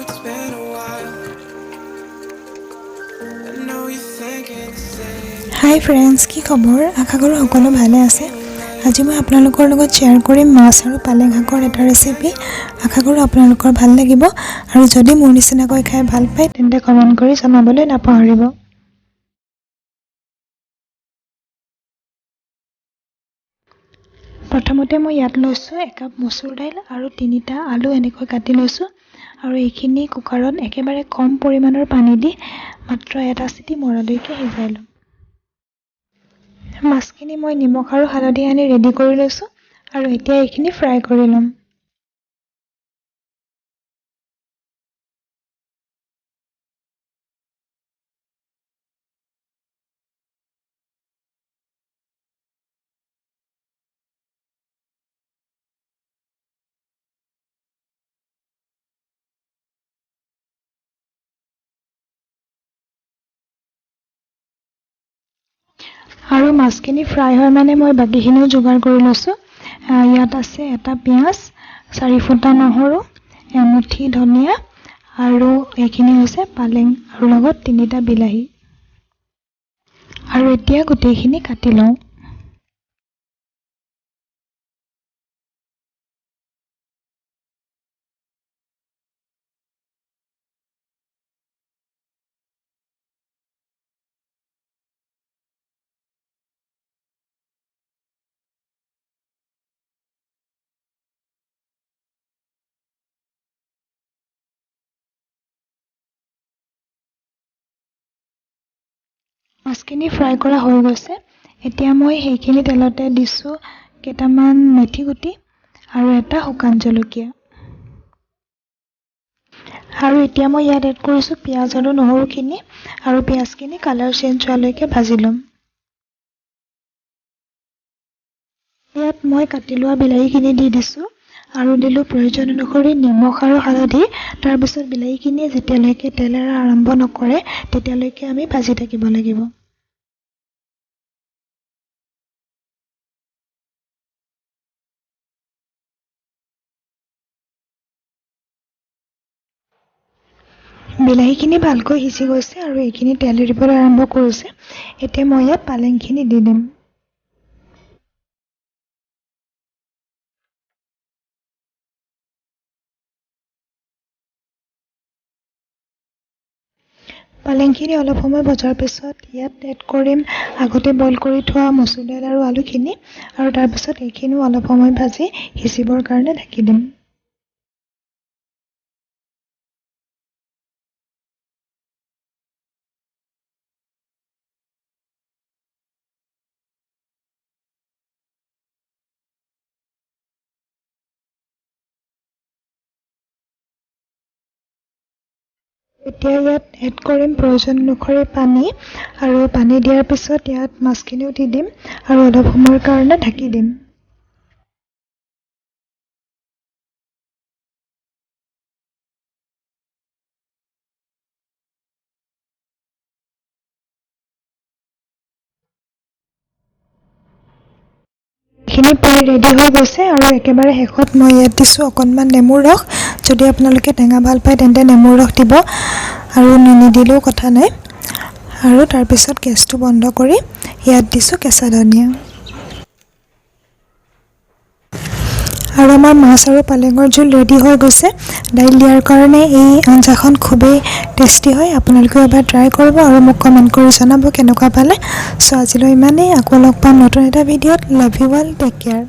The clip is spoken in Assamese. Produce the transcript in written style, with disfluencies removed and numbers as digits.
it's been a while. I know you're thinking the same. High friends, কি খবৰ? আশা কৰোঁ সকলো ভালে আছে। আজি মই আপোনালোকৰ লগত শ্বেয়াৰ কৰিম মাছ আৰু পালেং শাকৰ এটা ৰেচিপি। আশা কৰোঁ আপোনালোকৰ ভাল লাগিব আৰু যদি মোৰ নিচিনাকৈ খাই ভাল পায় তেন্তে কমেণ্ট কৰি জনাবলৈ নাপাহৰিব। প্ৰথমতে মই ইয়াত লৈছোঁ 1 কাপ মচুৰ দাইল আৰু 3টা আলু এনেকৈ কাটি লৈছোঁ আৰু এইখিনি কুকাৰত একেবাৰে কম পৰিমাণৰ পানী দি মাত্ৰ 1 চিটি মৰালৈকে সিজাই ল'ম। মাছখিনি মই নিমখ আৰু হালধি আনি ৰেডি কৰি লৈছোঁ আৰু এতিয়া এইখিনি ফ্ৰাই কৰি ল'ম। আৰু মাছখিনি ফ্ৰাই হয় মানে মই বাকীখিনিও যোগাৰ কৰি লৈছোঁ। ইয়াত আছে এটা পিঁয়াজ, 4 ফুটা নহৰু, এমুঠি ধনিয়া আৰু এইখিনি হৈছে পালেং আৰু লগত 3টা বিলাহী। আৰু এতিয়া গোটেইখিনি কাটি লওঁ। মাছখিনি ফ্ৰাই কৰা হৈ গৈছে। এতিয়া মই সেইখিনি তেলতে দিছোঁ কেইটামান মেথি গুটি আৰু এটা শুকান জলকীয়া। আৰু এতিয়া মই ইয়াত এড কৰিছোঁ পিঁয়াজ আৰু নহৰুখিনি আৰু পিঁয়াজখিনি কালাৰ চেঞ্জ হোৱালৈকে ভাজি ল'ম। ইয়াত মই কাটি লোৱা বিলাহীখিনি দি দিছোঁ আৰু দিলোঁ প্ৰয়োজন অনুসৰি নিমখ আৰু হালধি। তাৰপিছত বিলাহীখিনি যেতিয়ালৈকে তেল এৰা আৰম্ভ নকৰে তেতিয়ালৈকে আমি ভাজি থাকিব লাগিব। বিলাহীখিনি ভালকৈ সিজি গৈছে আৰু এইখিনি তেল এৰিবলৈ আৰম্ভ কৰিছে। এতিয়া মই ইয়াত পালেংখিনি দি দিম। পালেংখিনি অলপ সময় ভজাৰ পিছত ইয়াত এড কৰিম আগতে বইল কৰি থোৱা মচুৰ দাইল আৰু আলুখিনি আৰু তাৰপিছত এইখিনিও অলপ সময় ভাজি সিজিবৰ কাৰণে ঢাকি দিম। এতিয়া ইয়াত এড কৰিম প্ৰয়োজন অনুসৰি পানী আৰু পানী দিয়াৰ পিছত ইয়াত মাছখিনিও দি দিম আৰু অলপ সময়ৰ কাৰণে ঢাকি দিম। এইখিনি প্ৰায় ৰেডি হৈ গৈছে আৰু একেবাৰে শেষত মই ইয়াত দিছোঁ অকণমান নেমুৰ ৰস। যদি আপোনালোকে টেঙা ভাল পায় তেন্তে নেমুৰ ৰস দিব আৰু নিদিলেও কথা নাই। আৰু তাৰপিছত গেছটো বন্ধ কৰি ইয়াত দিছোঁ কেঁচা ধনিয়া। আৰু আমাৰ মাছ আৰু পালেঙৰ জোল ৰেডি হৈ গৈছে। দাইল দিয়াৰ কাৰণে এই আঞ্জাখন খুবেই টেষ্টি হয়। আপোনালোকেও এবাৰ ট্ৰাই কৰিব আৰু মোক কমেণ্ট কৰি জনাব কেনেকুৱা পালে। চ' আজিলৈ ইমানেই। আকৌ লগ পাম নতুন এটা ভিডিঅ'ত। Love you all, take care.